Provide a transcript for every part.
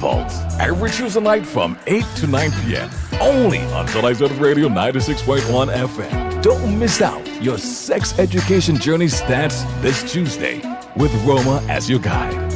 Pulse every Tuesday night from 8 to 9 p.m. Only on Television Radio 96.1 FM. Don't miss out. Your sex education journey starts this Tuesday with Roma as your guide.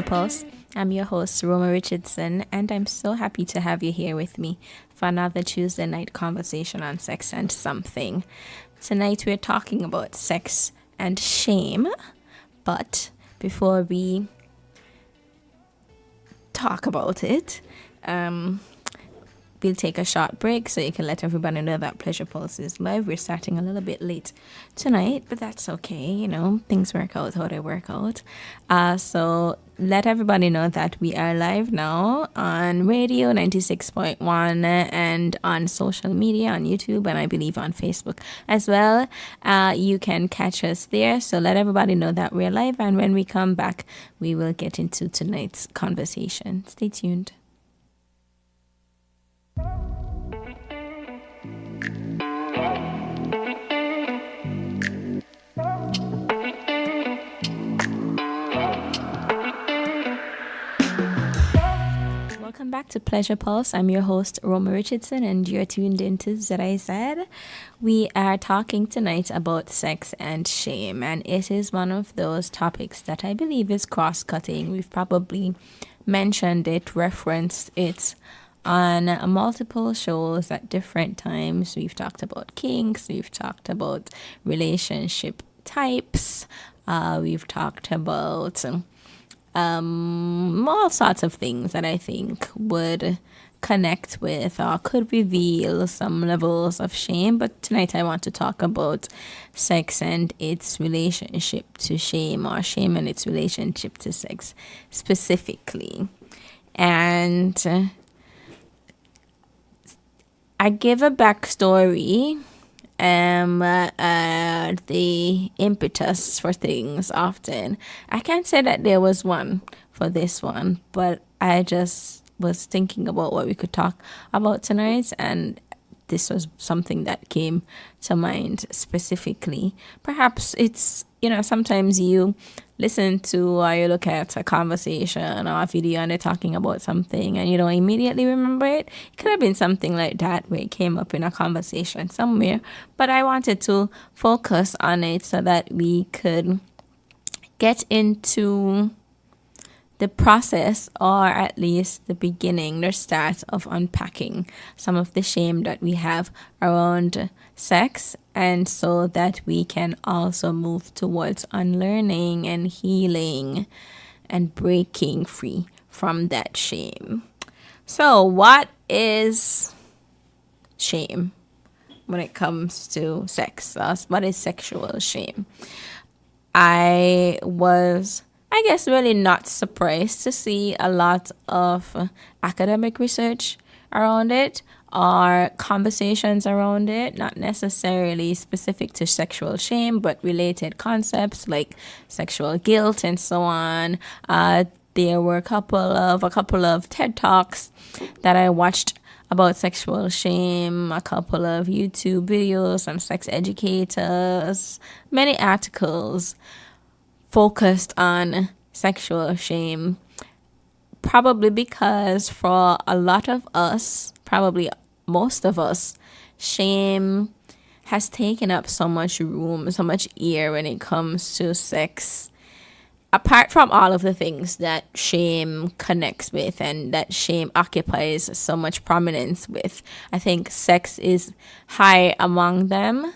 Pulse. I'm your host, Roma Richardson, and I'm so happy to have you here with me for another Tuesday night conversation on sex and something. Tonight we're talking about sex and shame, but before we talk about it, we'll take a short break so you can let everybody know that Pleasure Pulse is live. We're starting a little bit late tonight, but that's okay. You know, things work out how they work out. So let everybody know that we are live now on radio 96.1 and on social media, on YouTube, and I believe on Facebook as well. You can catch us there. So let everybody know that we're live. And when we come back, we will get into tonight's conversation. Stay tuned. Welcome back to Pleasure Pulse. I'm your host, Roma Richardson, and you're tuned into ZIZ. We are talking tonight about sex and shame, and it is one of those topics that I believe is cross-cutting. We've probably mentioned it, referenced it on multiple shows at different times. We've talked about kinks, we've talked about relationship types, we've talked about all sorts of things that I think would connect with or could reveal some levels of shame. But tonight I want to talk about sex and its relationship to shame, or shame and its relationship to sex specifically. And I give a backstory, the impetus for things often. I can't say that there was one for this one, but I just was thinking about what we could talk about tonight, and this was something that came to mind specifically. Perhaps it's, sometimes you listen to or you look at a conversation or a video and they're talking about something and you don't immediately remember it. It could have been something like that where it came up in a conversation somewhere, but I wanted to focus on it so that we could get into the process, or at least the beginning, the start of unpacking some of the shame that we have around sex, and so that we can also move towards unlearning and healing and breaking free from that shame. So what is shame when it comes to sex? What is sexual shame? I guess really not surprised to see a lot of academic research around it, or conversations around it, not necessarily specific to sexual shame, but related concepts like sexual guilt and so on. There were a couple of TED Talks that I watched about sexual shame, a couple of YouTube videos, some sex educators, many articles focused on sexual shame, probably because for a lot of us, probably most of us, shame has taken up so much room, so much air when it comes to sex. Apart from all of the things that shame connects with and that shame occupies so much prominence with, I think sex is high among them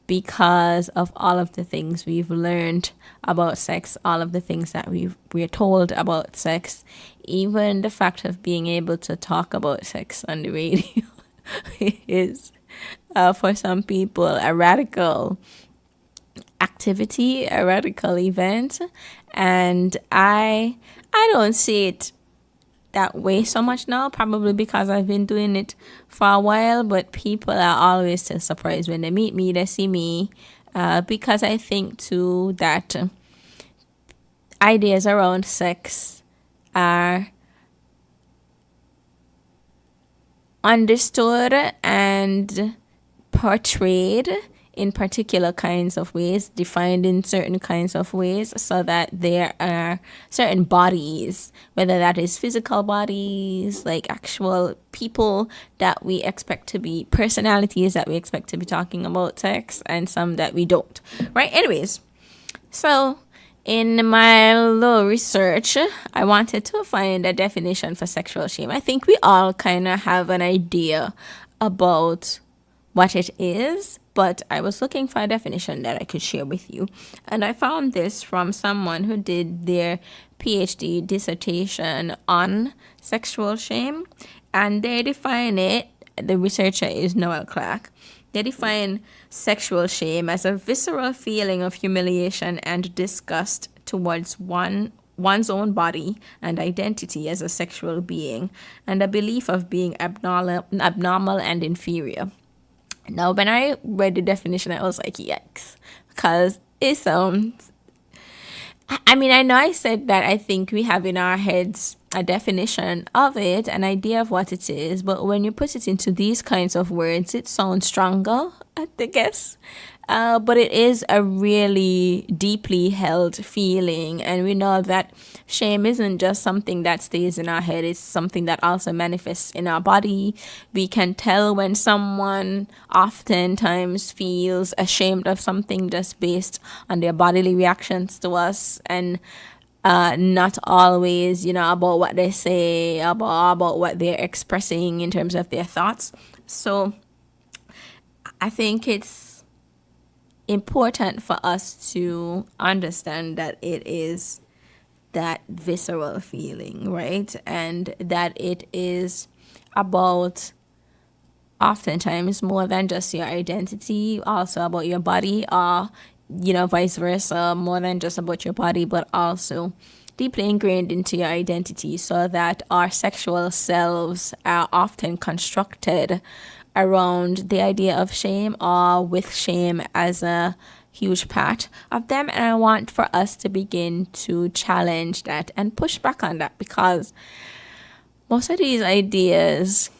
because of all of the things we've learned about sex, all of the things that we're told about sex, even the fact of being able to talk about sex on the radio is, for some people, a radical act activity, a radical event, and I don't see it that way so much now, probably because I've been doing it for a while, but people are always still surprised when they meet me, they see me, because I think too that ideas around sex are understood and portrayed in particular kinds of ways, defined in certain kinds of ways, so that there are certain bodies, whether that is physical bodies, like actual people that we expect to be, personalities that we expect to be talking about sex, and some that we don't, right? Anyways, so in my little research, I wanted to find a definition for sexual shame. I think we all kind of have an idea about what it is, but I was looking for a definition that I could share with you. And I found this from someone who did their PhD dissertation on sexual shame. And they define it, the researcher is Noel Clark. They define sexual shame as a visceral feeling of humiliation and disgust towards one's own body and identity as a sexual being, and a belief of being abnormal and inferior. Now, when I read the definition, I was like, yikes, because it sounds, I mean, I know I said that I think we have in our heads a definition of it, an idea of what it is, but when you put it into these kinds of words, it sounds stronger, I guess. But it is a really deeply held feeling, and we know that shame isn't just something that stays in our head, it's something that also manifests in our body. We can tell when someone oftentimes feels ashamed of something just based on their bodily reactions to us, and not always, about what they say, about what they're expressing in terms of their thoughts. So I think it's important for us to understand that it is that visceral feeling, right? And that it is about oftentimes more than just your identity, also about your body, or, vice versa, more than just about your body, but also deeply ingrained into your identity, so that our sexual selves are often constructed around the idea of shame, or with shame as a huge part of them. And I want for us to begin to challenge that and push back on that, because most of these ideas,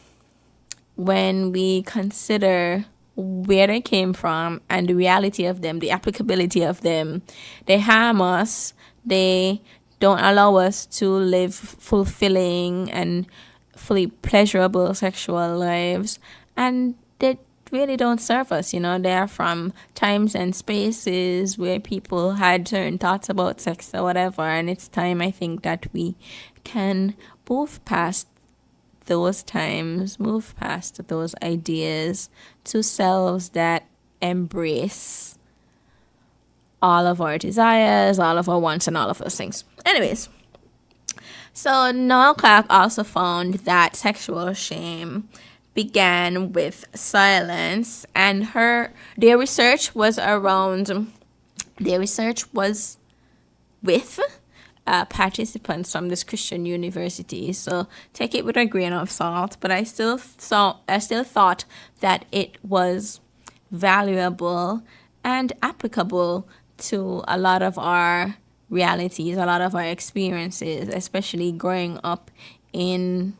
when we consider where they came from and the reality of them, the applicability of them, they harm us. They don't allow us to live fulfilling and fully pleasurable sexual lives. And they really don't serve us, They are from times and spaces where people had certain thoughts about sex or whatever. And it's time, I think, that we can move past those times, move past those ideas to selves that embrace all of our desires, all of our wants, and all of those things. Anyways, so Noel Clark also found that sexual shame began with silence, and their research was with participants from this Christian university. So take it with a grain of salt, but I still thought that it was valuable and applicable to a lot of our realities, a lot of our experiences, especially growing up in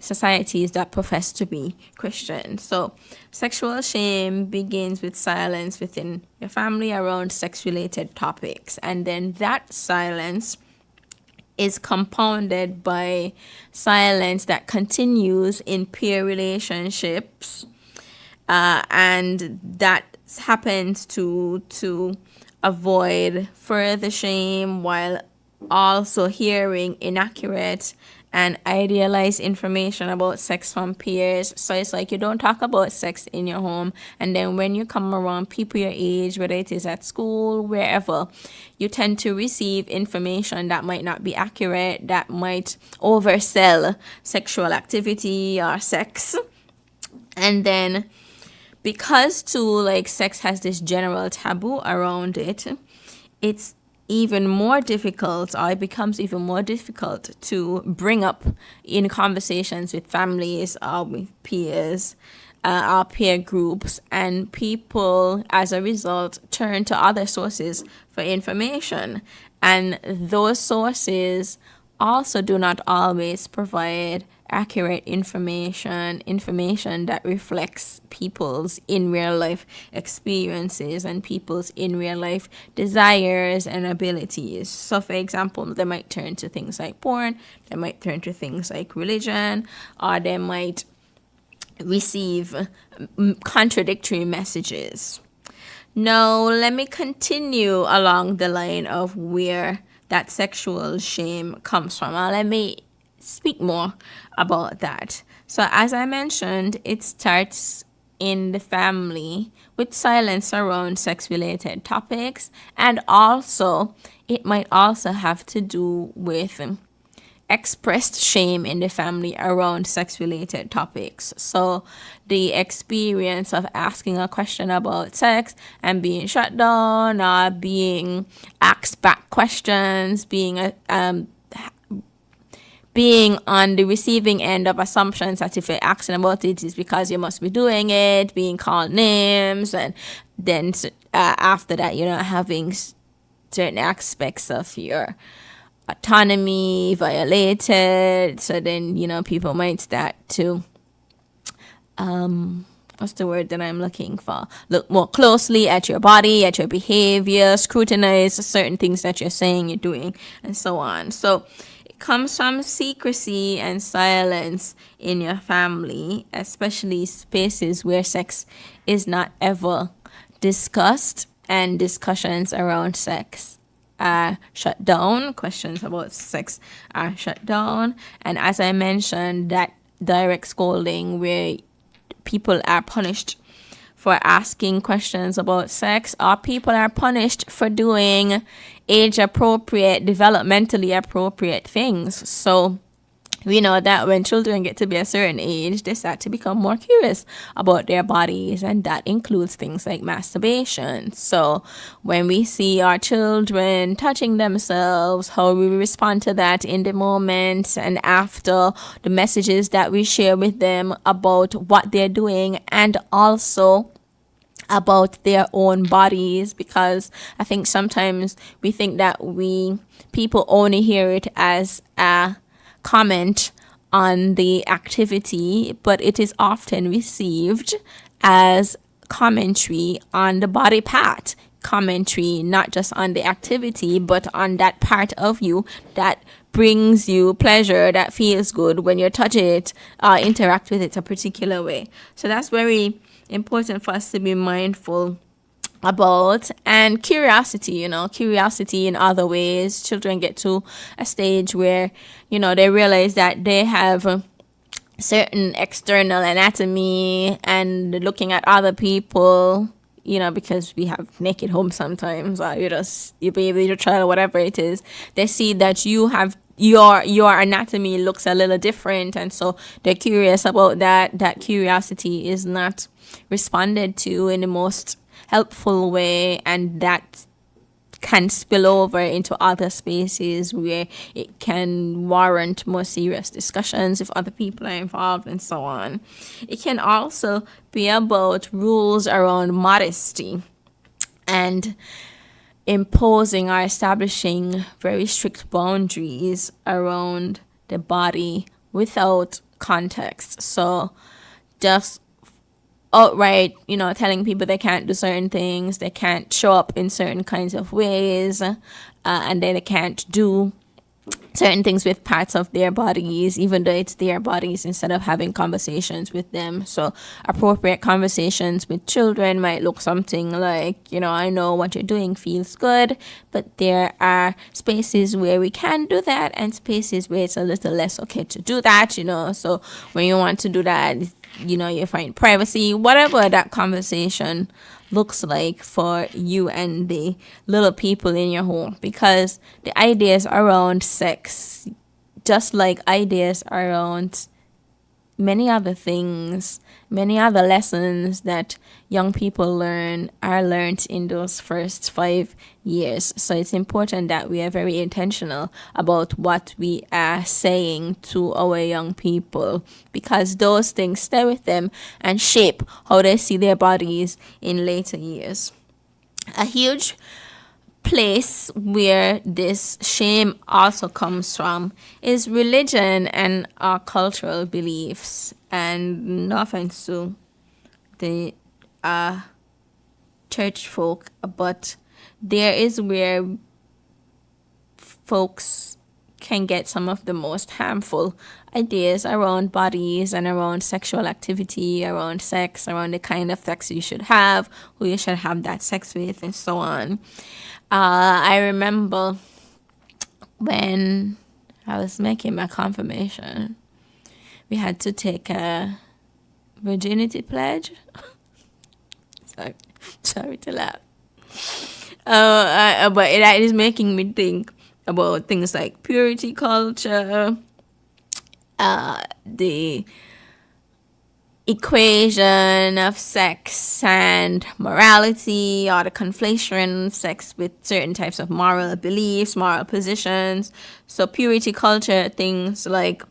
societies that profess to be Christian. So sexual shame begins with silence within your family around sex-related topics, and then that silence is compounded by silence that continues in peer relationships, and that happens to avoid further shame while also hearing inaccurate and idealized information about sex from peers. So it's like you don't talk about sex in your home, and then when you come around people your age, whether it is at school, wherever, you tend to receive information that might not be accurate, that might oversell sexual activity or sex. And then because too, like, sex has this general taboo around it, it's even more difficult, or it becomes even more difficult to bring up in conversations with families or with peers, our peer groups, and people as a result turn to other sources for information, and those sources also do not always provide accurate information that reflects people's in real life experiences and people's in real life desires and abilities. So for example, they might turn to things like porn, they might turn to things like religion, or they might receive contradictory messages. Now, let me continue along the line of where that sexual shame comes from. Let me speak more about that. So, as I mentioned, it starts in the family with silence around sex related topics, and also it might also have to do with expressed shame in the family around sex related topics. So the experience of asking a question about sex and being shut down, or being asked back questions, being on the receiving end of assumptions that if you're asking about it, it's because you must be doing it, being called names, and then after that, having certain aspects of your autonomy violated. So then, people might start to, what's the word that I'm looking for? Look more closely at your body, at your behavior, scrutinize certain things that you're saying, you're doing, and so on. So it comes from secrecy and silence in your family, especially spaces where sex is not ever discussed, and discussions around sex are shut down. Questions about sex are shut down. And as I mentioned, that direct scolding where people are punished for asking questions about sex, or people are punished for doing age appropriate, developmentally appropriate things. So we know that when children get to be a certain age, they start to become more curious about their bodies, and that includes things like masturbation. So when we see our children touching themselves, how we respond to that in the moment and after, the messages that we share with them about what they're doing, and also about their own bodies, because I think sometimes we think that people only hear it as a comment on the activity, but it is often received as commentary on the body part, commentary not just on the activity, but on that part of you that brings you pleasure, that feels good when you touch it, interact with it a particular way. So that's very important for us to be mindful about. And curiosity in other ways. Children get to a stage where they realize that they have certain external anatomy, and looking at other people, because we have naked homes sometimes, or your baby, your child, whatever it is, they see that you have your anatomy looks a little different, and so they're curious about that. That curiosity is not responded to in the most helpful way, and that can spill over into other spaces where it can warrant more serious discussions if other people are involved, and so on. It can also be about rules around modesty and imposing or establishing very strict boundaries around the body without context. So just outright, telling people they can't do certain things, they can't show up in certain kinds of ways, and then they can't do certain things with parts of their bodies, even though it's their bodies, instead of having conversations with them. So appropriate conversations with children might look something like, I know what you're doing feels good, but there are spaces where we can do that, and spaces where it's a little less okay to do that, So when you want to do that, you find privacy, whatever that conversation looks like for you and the little people in your home. Because the ideas around sex, just like ideas around many other things, many other lessons that young people learn are learned in those first 5 years. So it's important that we are very intentional about what we are saying to our young people, because those things stay with them and shape how they see their bodies in later years. A huge place where this shame also comes from is religion and our cultural beliefs. And no offense to the church folk, but there is where folks can get some of the most harmful ideas around bodies and around sexual activity, around sex, around the kind of sex you should have, who you should have that sex with, and so on. I remember when I was making my confirmation, we had to take a virginity pledge. Sorry to laugh. But it is making me think about things like purity culture, the equation of sex and morality, or the conflation of sex with certain types of moral beliefs, moral positions. So purity culture, things like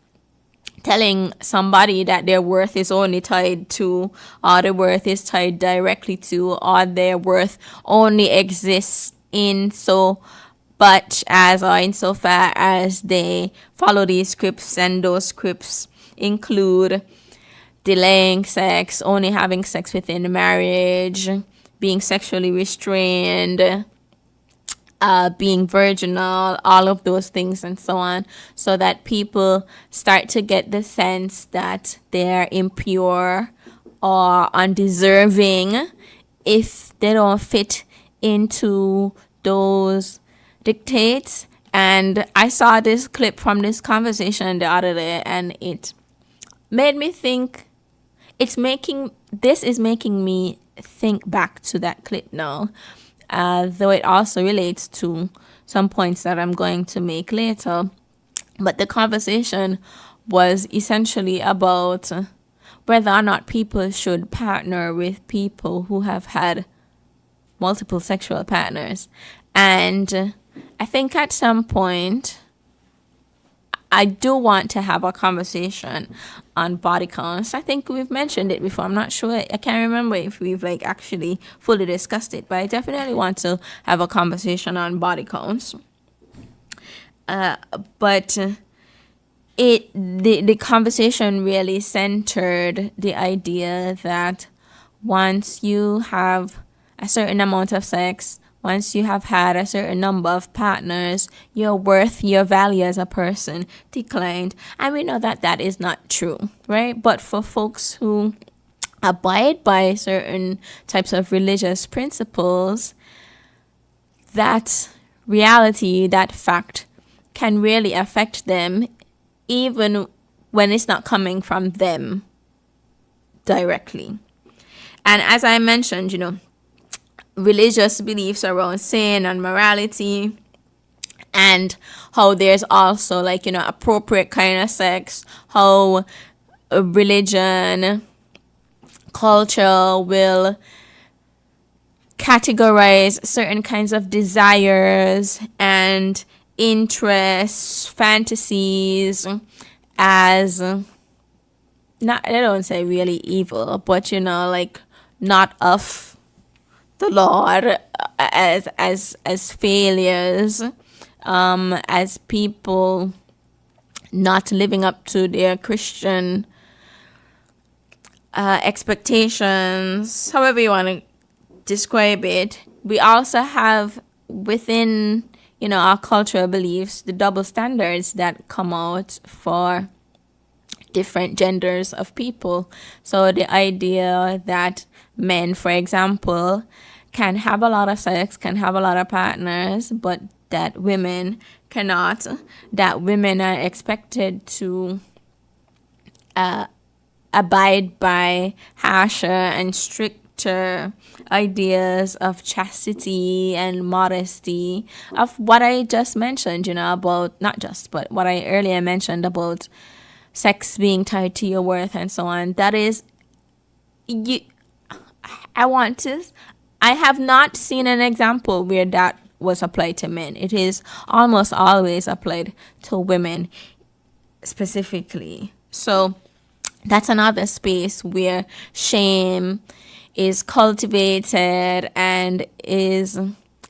telling somebody that their worth is only tied to, or their worth is tied directly to, or their worth only exists in so much as, or insofar as they follow these scripts, and those scripts include delaying sex, only having sex within marriage, being sexually restrained, being virginal, all of those things and so on, so that people start to get the sense that they're impure or undeserving if they don't fit into those dictates. And I saw this clip from this conversation the other day, and it made me think. This is making me think back to that clip now, though it also relates to some points that I'm going to make later. But the conversation was essentially about whether or not people should partner with people who have had multiple sexual partners. And I think at some point, I do want to have a conversation on body counts. I think we've mentioned it before. I'm not sure. I can't remember if we've actually fully discussed it, but I definitely want to have a conversation on body counts. But the conversation really centered the idea that once you have a certain amount of sex, once you have had a certain number of partners, your worth, your value as a person declined. And we know that that is not true, right? But for folks who abide by certain types of religious principles, that reality, that fact, can really affect them, even when it's not coming from them directly. And as I mentioned, religious beliefs around sin and morality, and how there's also appropriate kind of sex, how religion, culture will categorize certain kinds of desires and interests, fantasies as not, I don't say really evil, but not of the Lord, as failures, as people not living up to their Christian expectations, however you want to describe it. We also have within our cultural beliefs the double standards that come out for different genders of people. So the idea that men, for example, can have a lot of sex, can have a lot of partners, but that women cannot, that women are expected to abide by harsher and stricter ideas of chastity and modesty, of what I just mentioned, about, not just, but what I earlier mentioned about sex being tied to your worth and so on. That is, you. I have not seen an example where that was applied to men. It is almost always applied to women specifically. So that's another space where shame is cultivated and is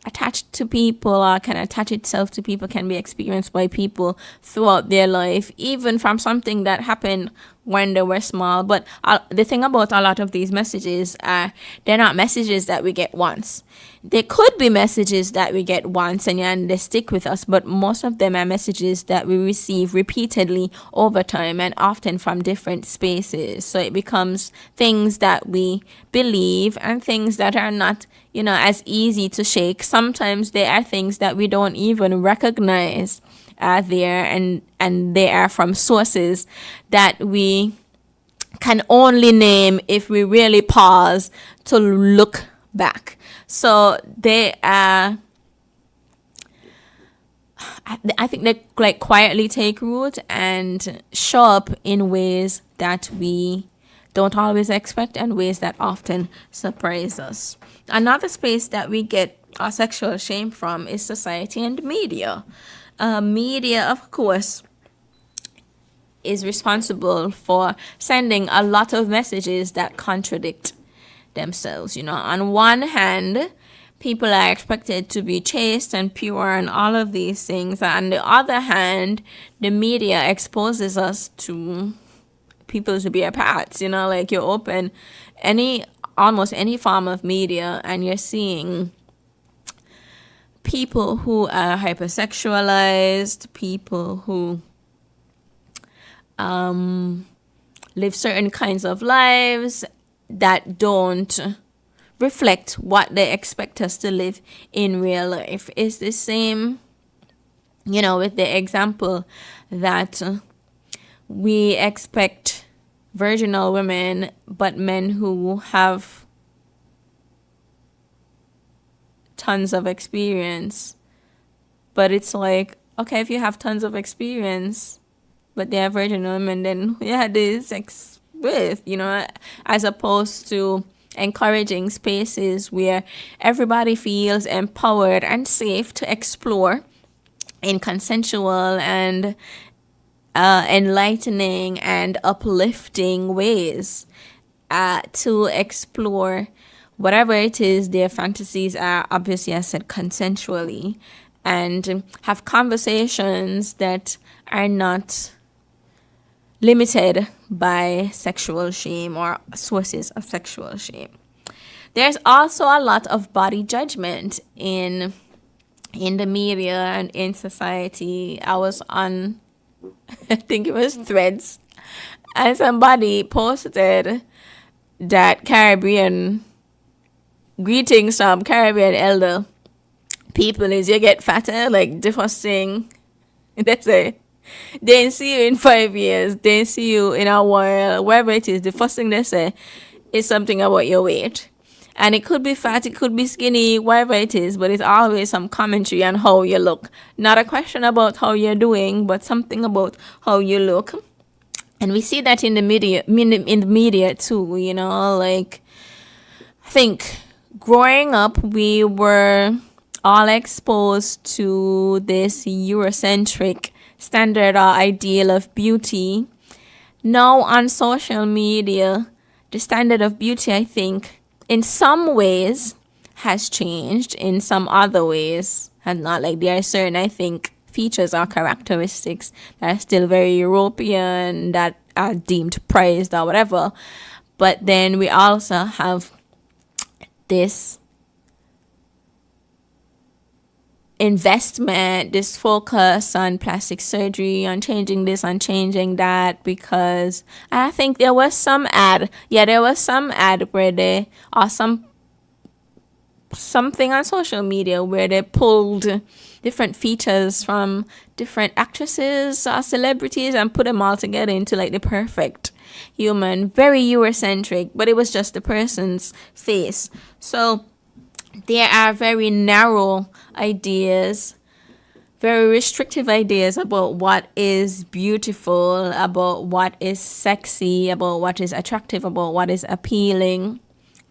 attached to people, or can attach itself to people, can be experienced by people throughout their life, even from something that happened when they were small. But the thing about a lot of these messages are they're not messages that we get once. They could be messages that we get once and they stick with us, but most of them are messages that we receive repeatedly over time and often from different spaces. So it becomes things that we believe and things that are not, as easy to shake. Sometimes they are things that we don't even recognize are there, and they are from sources that we can only name if we really pause to look back. So they are, I think they like quietly take root and show up in ways that we don't always expect and ways that often surprise us. Another space that we get our sexual shame from is society and media. Media, of course, is responsible for sending a lot of messages that contradict themselves. On one hand, people are expected to be chaste and pure and all of these things. On the other hand, the media exposes us to people's bare parts. Like you open almost any form of media and you're seeing people who are hypersexualized, people who live certain kinds of lives that don't reflect what they expect us to live in real life. It's the same, with the example that we expect virginal women, but men who have tons of experience. But it's like, okay, if you have tons of experience, but they are virginal women, then who you had this sex with, as opposed to encouraging spaces where everybody feels empowered and safe to explore in consensual and enlightening and uplifting ways, to explore whatever it is their fantasies are, obviously, I said, consensually, and have conversations that are not limited by sexual shame or sources of sexual shame. There's also a lot of body judgment in the media and in society. I was on, I think it was Threads, and somebody posted that greetings from Caribbean elder people is you get fatter, like the first thing they say. They didn't see you in 5 years. They didn't see you in a while. Wherever it is, the first thing they say is something about your weight. And it could be fat, it could be skinny, whatever it is, but it's always some commentary on how you look. Not a question about how you're doing, but something about how you look. And we see that in the media too, like, I think growing up, we were all exposed to this Eurocentric standard or ideal of beauty. Now on social media, the standard of beauty, I think, in some ways has changed. In some other ways has not. Like there are certain, I think, features or characteristics that are still very European, that are deemed prized or whatever. But then we also have this investment, this focus on plastic surgery, on changing this, on changing that, because I think there was some ad where they, or something on social media where they pulled different features from different actresses or celebrities and put them all together into like the perfect human, very Eurocentric, but it was just the person's face. So there are very narrow ideas very restrictive ideas about what is beautiful, about what is sexy, about what is attractive, about what is appealing.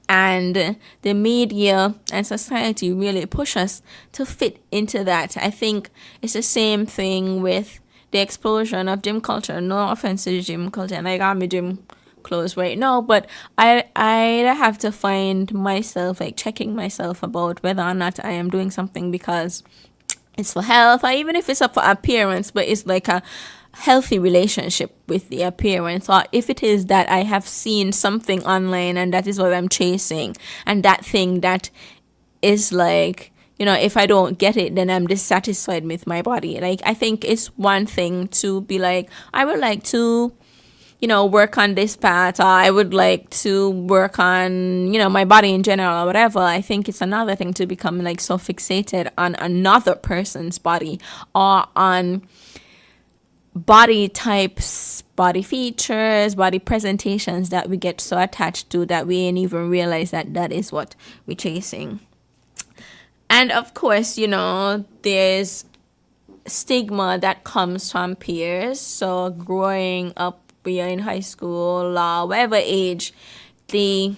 And the media and society really push us to fit into that. I think it's the same thing with the explosion of gym culture. No offense to gym culture, and I got my gym clothes right now, but I have to find myself, like checking myself about whether or not I am doing something because it's for health, or even if it's up for appearance, but it's like a healthy relationship with the appearance, or if it is that I have seen something online and that is what I'm chasing, and that thing that is like, if I don't get it, then I'm dissatisfied with my body. Like, I think it's one thing to be like, I would like to work on this part, or I would like to work on, my body in general, or whatever. I think it's another thing to become like so fixated on another person's body, or on body types, body features, body presentations, that we get so attached to that we ain't even realize that that is what we're chasing. And of course, there's stigma that comes from peers. So growing up, you're in high school or whatever age, the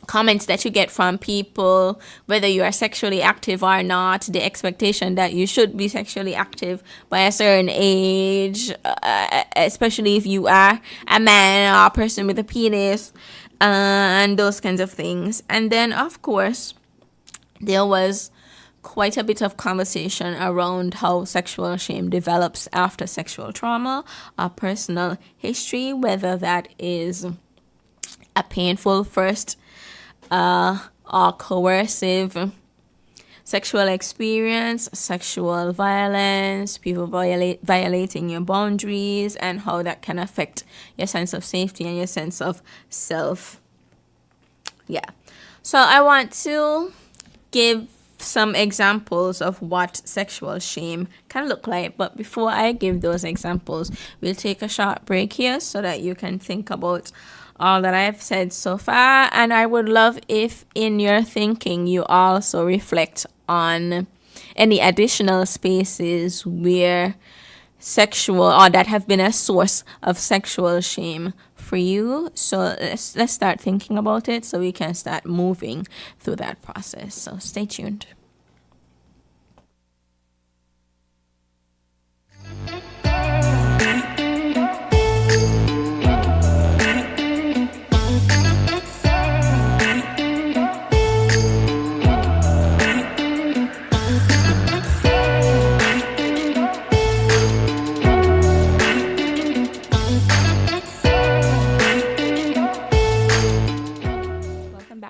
comments that you get from people, whether you are sexually active or not, the expectation that you should be sexually active by a certain age, especially if you are a man or a person with a penis, and those kinds of things. And then, of course, there was quite a bit of conversation around how sexual shame develops after sexual trauma or personal history, whether that is a painful first or coercive sexual experience, sexual violence, people violating your boundaries, and how that can affect your sense of safety and your sense of self. Yeah. So I want to give some examples of what sexual shame can look like. But before I give those examples, we'll take a short break here so that you can think about all that I've said so far. And I would love if in your thinking you also reflect on any additional spaces where sexual, or that have been a source of sexual shame for you. So let's start thinking about it so we can start moving through that process. So stay tuned.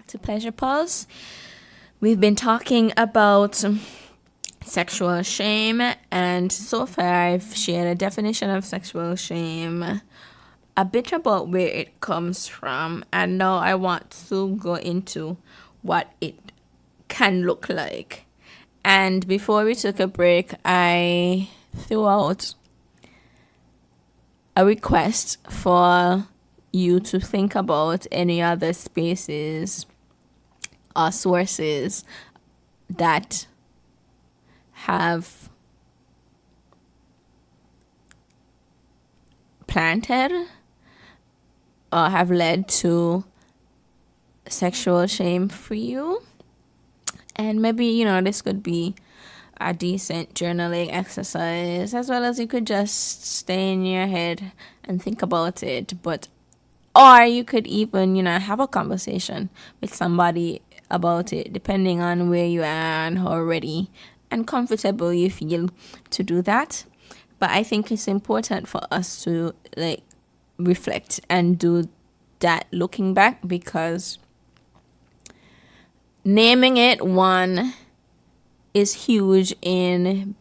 To Pleasure Pulse. We've been talking about sexual shame, and so far I've shared a definition of sexual shame, a bit about where it comes from, and now I want to go into what it can look like. And before we took a break, I threw out a request for you to think about any other spaces or sources that have planted or have led to sexual shame for you. And maybe, this could be a decent journaling exercise, as well as you could just stay in your head and think about it. Or you could even, have a conversation with somebody about it, depending on where you are and how ready and comfortable you feel to do that. But I think it's important for us to reflect and do that looking back, because naming it, one, is huge in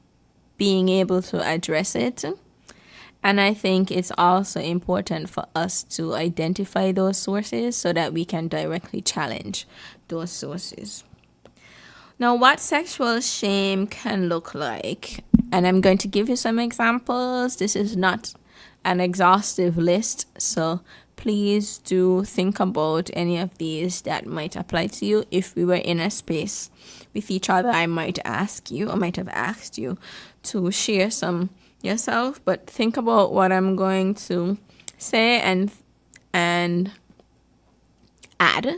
being able to address it. And I think it's also important for us to identify those sources so that we can directly challenge those sources. Now, what sexual shame can look like, and I'm going to give you some examples. This is not an exhaustive list, so please do think about any of these that might apply to you. If we were in a space with each other, I might have asked you to share some yourself, but think about what I'm going to say and add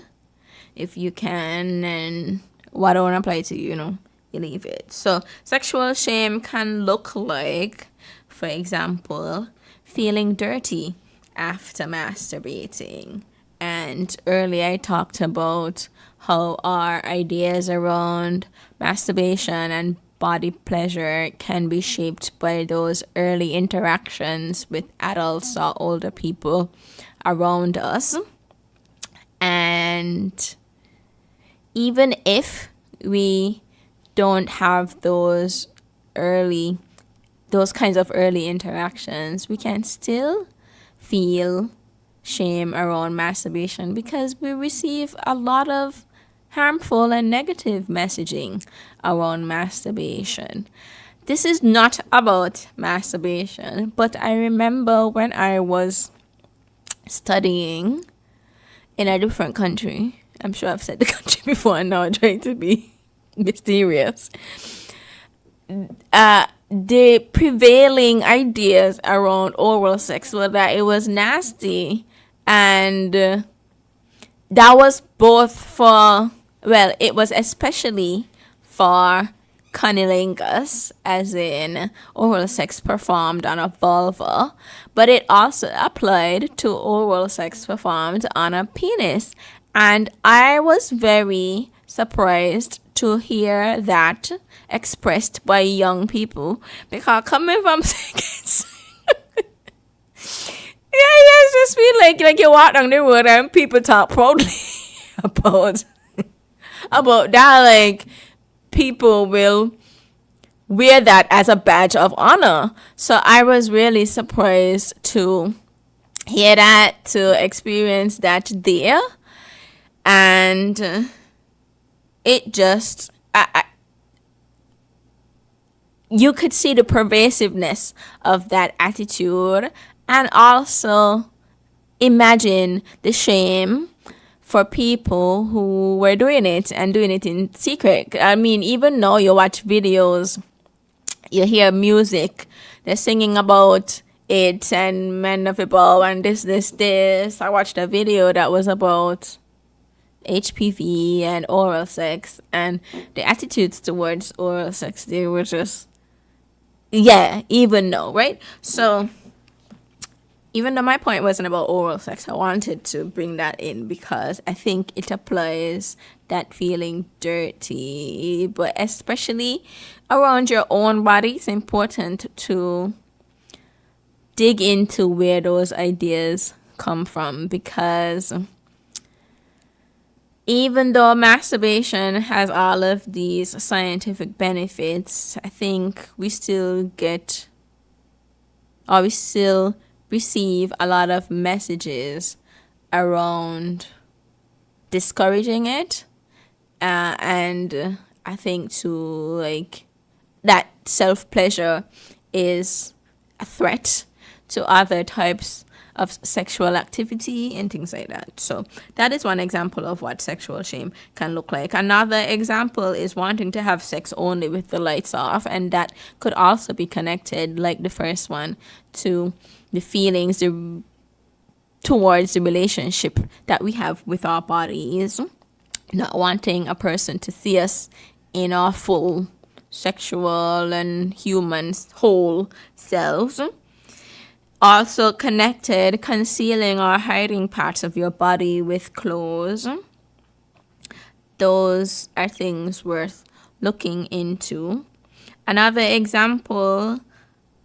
if you can, and what don't apply to you, you leave it. So sexual shame can look like, for example, feeling dirty after masturbating. And earlier I talked about how our ideas around masturbation and body pleasure can be shaped by those early interactions with adults or older people around us. And even if we don't have those kinds of early interactions, we can still feel shame around masturbation because we receive a lot of harmful and negative messaging around masturbation. This is not about masturbation, but I remember when I was studying in a different country. I'm sure I've said the country before and now I'm trying to be mysterious. The prevailing ideas around oral sex were that it was nasty, and that was it was especially for cunnilingus, as in oral sex performed on a vulva, but it also applied to oral sex performed on a penis. And I was very surprised to hear that expressed by young people, because coming from seconds, I just feel like you walk down the road and people talk proudly about that, like people will wear that as a badge of honor. So I was really surprised to hear that, to experience that there. And it just, you could see the pervasiveness of that attitude, and also imagine the shame for people who were doing it and doing it in secret. I mean, even though you watch videos, you hear music, they're singing about it and men of people and this. I watched a video that was about HPV and oral sex, and the attitudes towards oral sex, they were just, even though, right? So even though my point wasn't about oral sex, I wanted to bring that in because I think it applies that feeling dirty, but especially around your own body. It's important to dig into where those ideas come from, because even though masturbation has all of these scientific benefits, I think we still receive a lot of messages around discouraging it. And I think too, like, that self-pleasure is a threat to other types of sexual activity and things like that. So that is one example of what sexual shame can look like. Another example is wanting to have sex only with the lights off, and that could also be connected, like the first one, to the feelings towards the relationship that we have with our bodies, not wanting a person to see us in our full sexual and human whole selves. Also connected, concealing or hiding parts of your body with clothes. Those are things worth looking into. Another example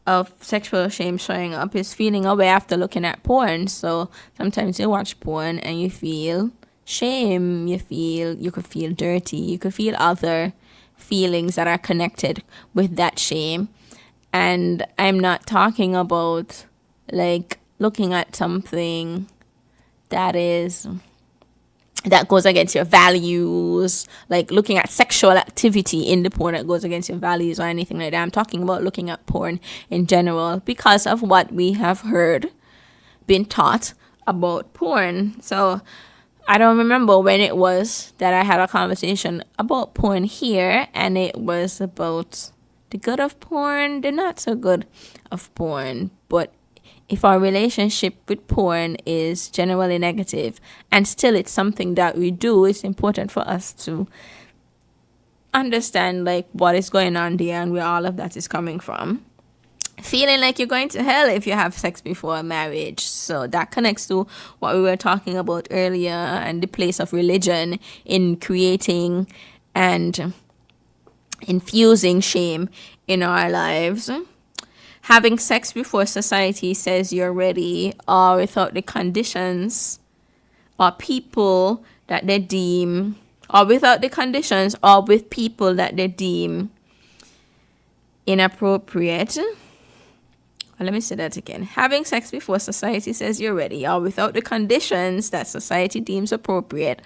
of sexual shame showing up is feeling away after looking at porn. So sometimes you watch porn and you feel shame, you could feel dirty, you could feel other feelings that are connected with that shame. And I'm not talking about like looking at something that goes against your values, like looking at sexual activity in the porn that goes against your values or anything like that. I'm talking about looking at porn in general because of what we have heard, been taught about porn. So I don't remember when it was that I had a conversation about porn here, and it was about the good of porn, the not so good of porn. But if our relationship with porn is generally negative and still it's something that we do, it's important for us to understand like what is going on there and where all of that is coming from. Feeling like you're going to hell if you have sex before marriage. So that connects to what we were talking about earlier and the place of religion in creating and infusing shame in our lives. Having sex before society says you're ready, or without the conditions or people that they deem, or without the conditions or with people that they deem inappropriate. Let me say that again. Having sex before society says you're ready, or without the conditions that society deems appropriate,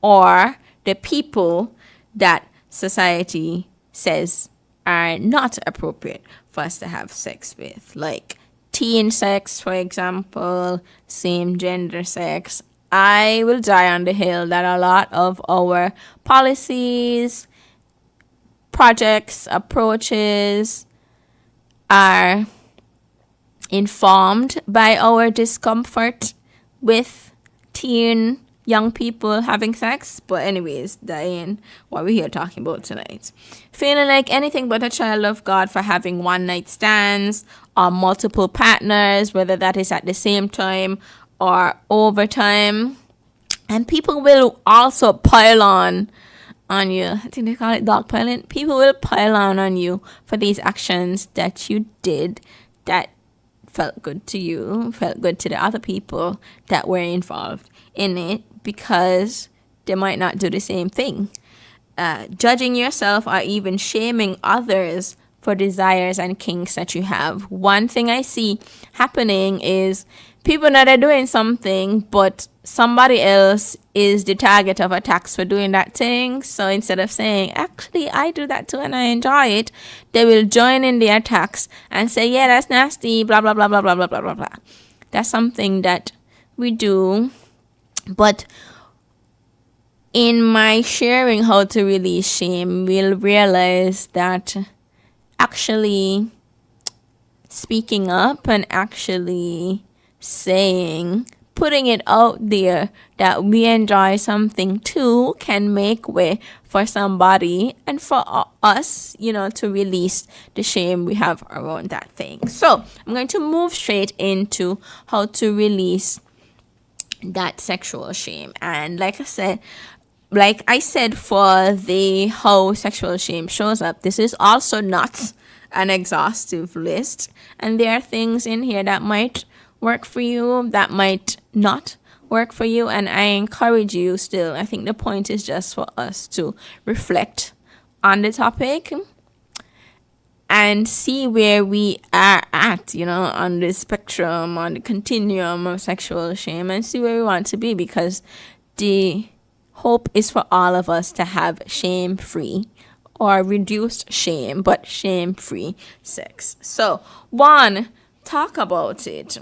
or the people that society says are not appropriate for us to have sex with. Like teen sex, for example, same gender sex. I will die on the hill that a lot of our policies, projects, approaches are informed by our discomfort with teen young people having sex. But anyways, that ain't what we're here talking about tonight. Feeling like anything but a child of God for having one night stands or multiple partners, whether that is at the same time or over time. And people will also pile on you. I think they call it dogpiling. People will pile on you for these actions that you did that felt good to you, felt good to the other people that were involved in it, because they might not do the same thing. Judging yourself or even shaming others for desires and kinks that you have. One thing I see happening is people that are doing something, but somebody else is the target of attacks for doing that thing. So instead of saying, actually, I do that too and I enjoy it, they will join in the attacks and say, yeah, that's nasty, blah, blah, blah, blah, blah, blah, blah, blah, blah. That's something that we do. But in my sharing how to release shame, we'll realize that actually speaking up and actually saying, putting it out there that we enjoy something too can make way for somebody and for us, to release the shame we have around that thing. So I'm going to move straight into how to release that sexual shame. And like I said for the how sexual shame shows up, this is also not an exhaustive list. And there are things in here that might work for you, that might not work for you, and I encourage you still. I think the point is just for us to reflect on the topic and see where we are at, on the spectrum, on the continuum of sexual shame, and see where we want to be, because the hope is for all of us to have shame-free or reduced shame, but shame-free sex. So, one, talk about it.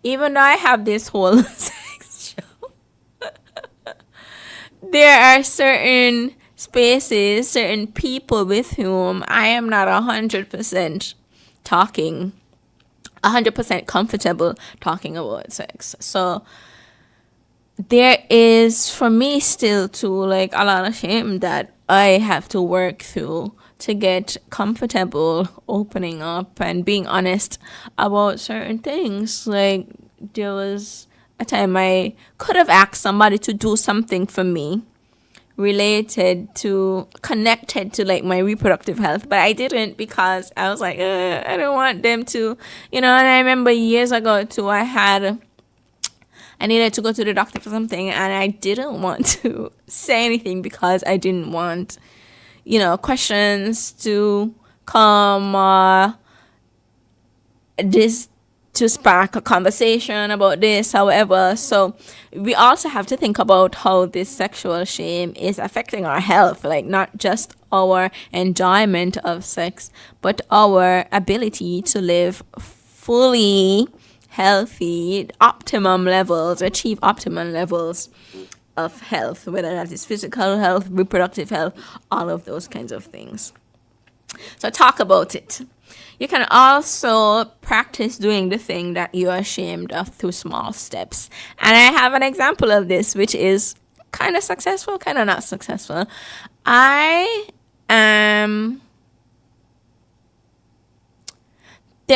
Even though I have this whole sex show, there are certain spaces, certain people with whom I am not 100% talking, 100% comfortable talking about sex. So there is, for me, still too, a lot of shame that I have to work through to get comfortable opening up and being honest about certain things. Like, there was a time I could have asked somebody to do something for me connected to my reproductive health, but I didn't, because I was like, I don't want them to, and I remember years ago too, I needed to go to the doctor for something, and I didn't want to say anything because I didn't want questions to come, this to spark a conversation about this, however. So we also have to think about how this sexual shame is affecting our health, not just our enjoyment of sex, but our ability to live fully healthy, optimum levels, achieve optimum levels of health, whether that is physical health, reproductive health, all of those kinds of things. So talk about it. You can also practice doing the thing that you're ashamed of through small steps. And I have an example of this, which is kind of successful, kind of not successful. There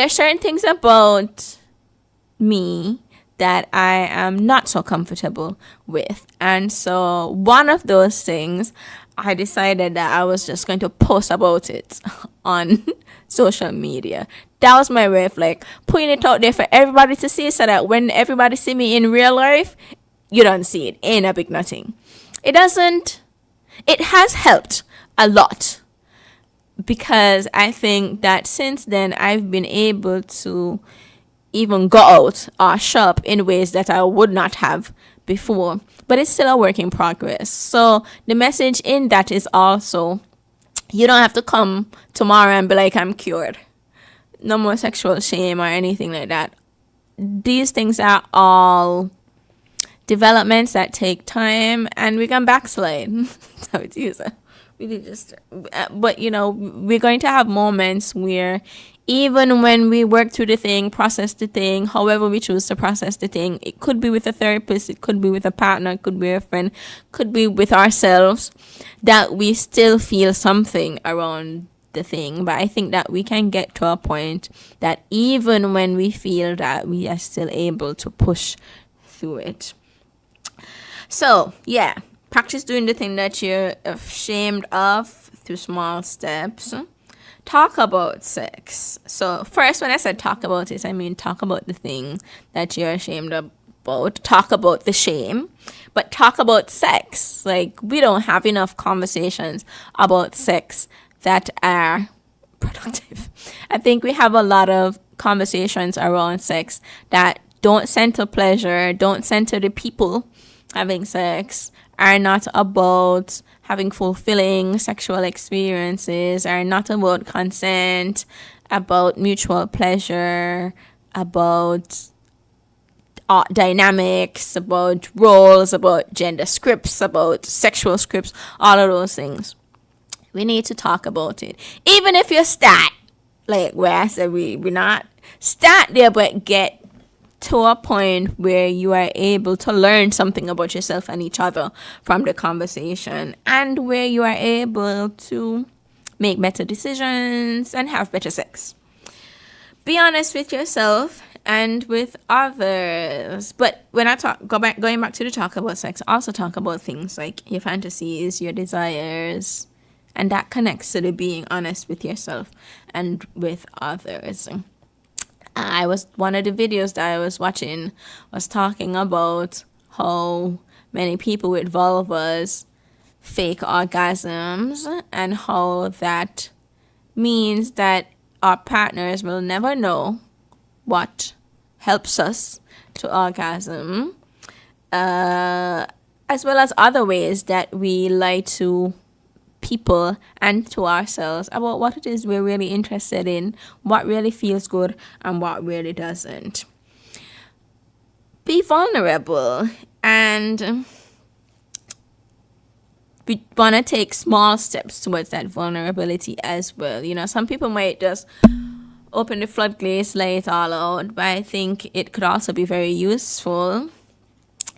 are certain things about me that I am not so comfortable with. And so one of those things, I decided that I was just going to post about it on social media. That was my way of like putting it out there for everybody to see, so that when everybody see me in real life, you don't see it. Ain't a big nothing. It has helped a lot, because I think that since then I've been able to even go out or shop in ways that I would not have before. But it's still a work in progress. So the message in that is also, you don't have to come tomorrow and be like, I'm cured. No more sexual shame or anything like that. These things are all developments that take time, and we can backslide. That's how it is. Really just, but we're going to have moments where even when we work through the thing, process the thing, however we choose to process the thing, it could be with a therapist, it could be with a partner, it could be a friend, could be with ourselves, that we still feel something around the thing. But I think that we can get to a point that even when we feel that, we are still able to push through it. So yeah, practice doing the thing that you're ashamed of through small steps. Talk about sex. So first, when I said talk about it, I mean talk about the thing that you're ashamed about. Talk about the shame, but talk about sex. Like, we don't have enough conversations about sex that are productive. I think we have a lot of conversations around sex that don't center pleasure, don't center the people having sex, are not about having fulfilling sexual experiences, are not about consent, about mutual pleasure, about dynamics, about roles, about gender scripts, about sexual scripts, all of those things. We need to talk about it. Even if you start, like where I said we're not, start there, but get to a point where you are able to learn something about yourself and each other from the conversation, and where you are able to make better decisions and have better sex. Be honest with yourself and with others. But when I going back to the talk about sex, also talk about things like your fantasies, your desires, and that connects to the being honest with yourself and with others. One of the videos that I was watching was talking about how many people with vulvas fake orgasms, and how that means that our partners will never know what helps us to orgasm, as well as other ways that we lie to people and to ourselves about what it is we're really interested in, what really feels good and what really doesn't. Be vulnerable, and we want to take small steps towards that vulnerability as well. Some people might just open the floodgates, lay it all out, but I think it could also be very useful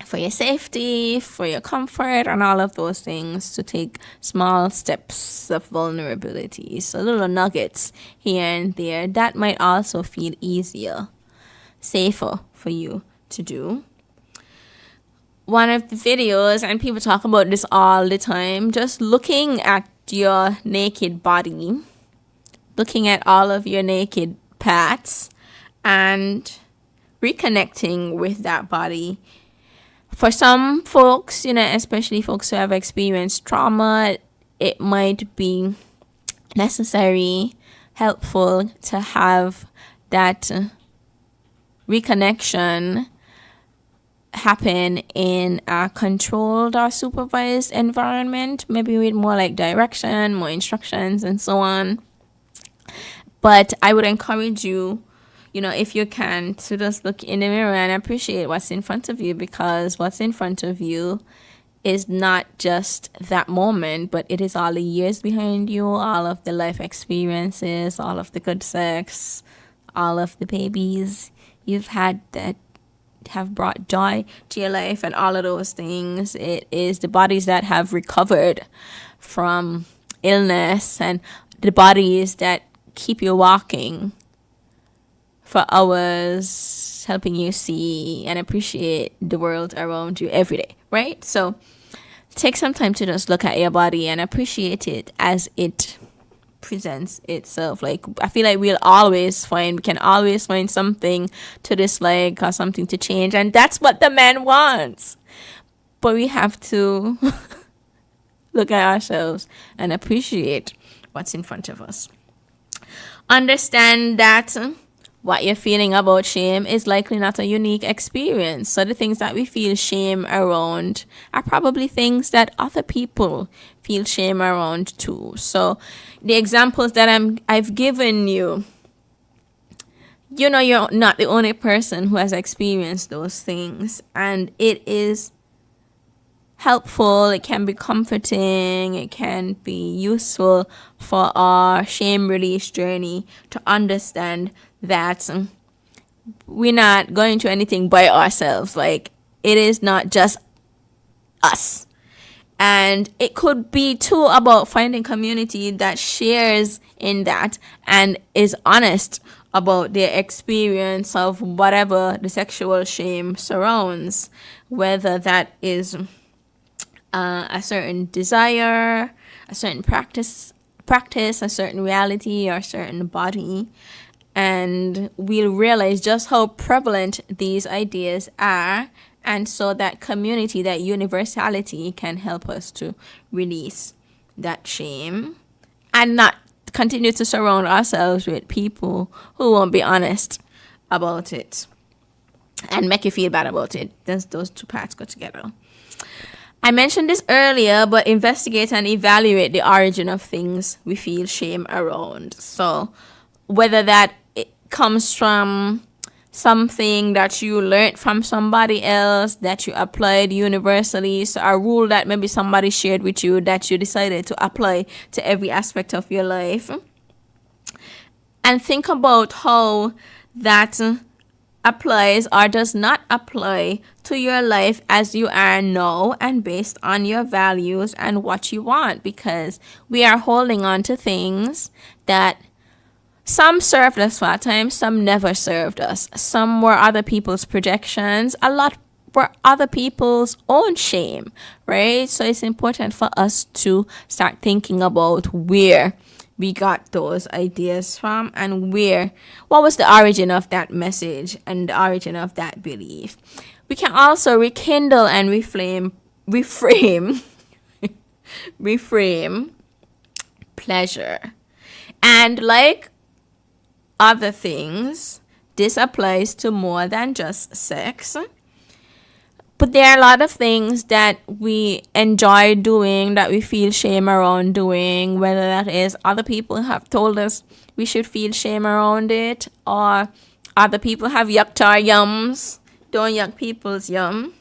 for your safety, for your comfort, and all of those things, to take small steps of vulnerability. So little nuggets here and there that might also feel easier, safer for you to do. One of the videos, and people talk about this all the time, just looking at your naked body, looking at all of your naked parts, and reconnecting with that body. For some folks, especially folks who have experienced trauma, it might be necessary, helpful to have that reconnection happen in a controlled or supervised environment, maybe with more like direction, more instructions, and so on. But I would encourage you, if you can, to just look in the mirror and appreciate what's in front of you, because what's in front of you is not just that moment, but it is all the years behind you, all of the life experiences, all of the good sex, all of the babies you've had that have brought joy to your life, and all of those things. It is the bodies that have recovered from illness, and the bodies that keep you walking for hours, helping you see and appreciate the world around you every day, right? So take some time to just look at your body and appreciate it as it presents itself. Like, I feel like we can always find something to dislike or something to change, and that's what the man wants. But we have to look at ourselves and appreciate what's in front of us. Understand that what you're feeling about shame is likely not a unique experience. So the things that we feel shame around are probably things that other people feel shame around too. So the examples that I've given you, you're not the only person who has experienced those things, and it is helpful, it can be comforting, it can be useful for our shame release journey to understand that we're not going to anything by ourselves. Like, it is not just us. And it could be too about finding community that shares in that and is honest about their experience of whatever the sexual shame surrounds, whether that is a certain desire, a certain practice, a certain reality, or a certain body. And we'll realize just how prevalent these ideas are. And so that community, that universality, can help us to release that shame and not continue to surround ourselves with people who won't be honest about it and make you feel bad about it. Those two parts go together. I mentioned this earlier, but investigate and evaluate the origin of things we feel shame around. So whether that comes from something that you learned from somebody else that you applied universally, so a rule that maybe somebody shared with you that you decided to apply to every aspect of your life, and think about how that applies or does not apply to your life as you are now and based on your values and what you want, because we are holding on to things that some served us for a time, some never served us. Some were other people's projections, a lot were other people's own shame, right? So it's important for us to start thinking about where we got those ideas from and what was the origin of that message and the origin of that belief. We can also rekindle and reframe pleasure. And like other things, this applies to more than just sex. But there are a lot of things that we enjoy doing that we feel shame around doing, whether that is other people have told us we should feel shame around it, or other people have yucked our yums. Don't yuck people's yum.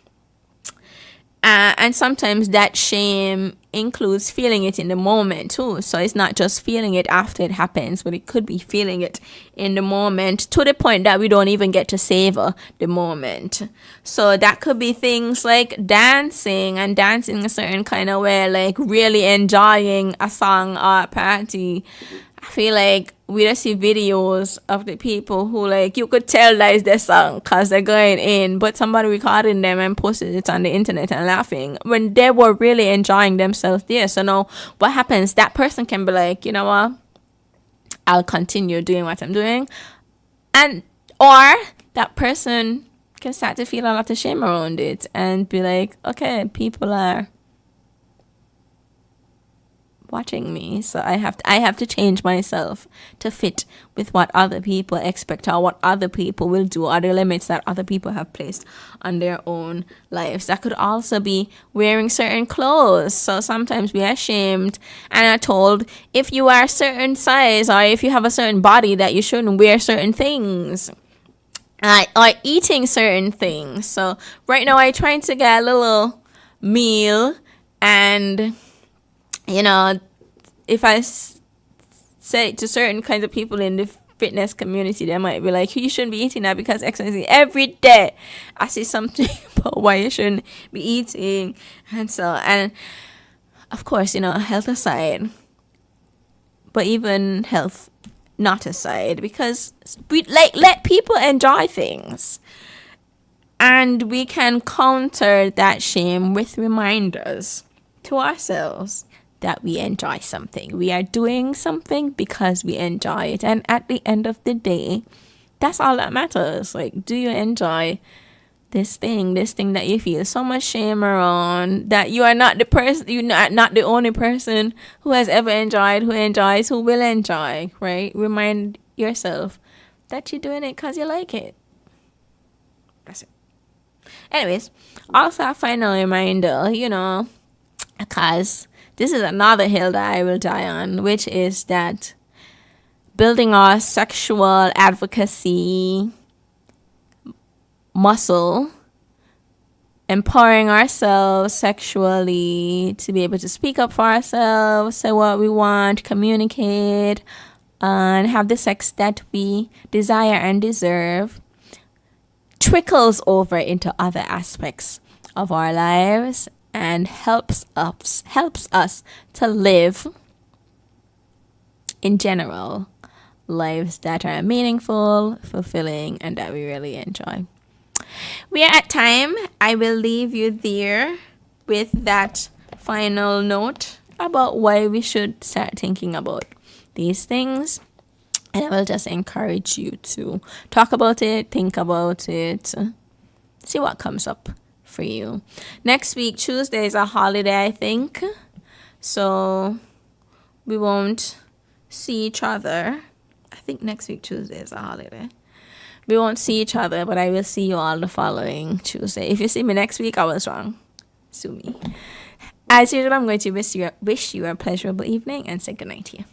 And sometimes that shame includes feeling it in the moment too. So it's not just feeling it after it happens, but it could be feeling it in the moment to the point that we don't even get to savor the moment. So that could be things like dancing a certain kind of way, like really enjoying a song or a party. I feel like we just see videos of the people who, like, you could tell that is their song because they're going in, but somebody recording them and posted it on the internet and laughing when they were really enjoying themselves there. So now what happens? That person can be like, you know what? I'll continue doing what I'm doing. Or that person can start to feel a lot of shame around it and be like, okay, people are watching me. So I have to change myself to fit with what other people expect or what other people will do, or the limits that other people have placed on their own lives. That could also be wearing certain clothes. So sometimes we are shamed and are told if you are a certain size or if you have a certain body that you shouldn't wear certain things. Or eating certain things. So right now I'm trying to get a little meal, and if I say it to certain kinds of people in the fitness community, they might be like, you shouldn't be eating that because exercising every day. I see something about why you shouldn't be eating. And of course, health aside, but even health not aside, because we let people enjoy things. And we can counter that shame with reminders to ourselves that we enjoy something. We are doing something because we enjoy it. And at the end of the day, that's all that matters. Like, do you enjoy this thing that you feel so much shame around, that you are not the person, you're not the only person who has ever enjoyed, who enjoys, who will enjoy, right? Remind yourself that you're doing it because you like it. That's it. Anyways, also a final reminder, because this is another hill that I will die on, which is that building our sexual advocacy muscle, empowering ourselves sexually to be able to speak up for ourselves, say what we want, communicate, and have the sex that we desire and deserve, trickles over into other aspects of our lives and helps us to live, in general, lives that are meaningful, fulfilling, and that we really enjoy. We are at time. I will leave you there with that final note about why we should start thinking about these things. And I will just encourage you to talk about it, think about it, see what comes up for you. Next week, Tuesday, is a holiday, I think. So we won't see each other. I think next week, Tuesday, is a holiday. We won't see each other, but I will see you all the following Tuesday. If you see me next week, I was wrong. Sue me. As usual, I'm going to wish you a pleasurable evening and say goodnight to you.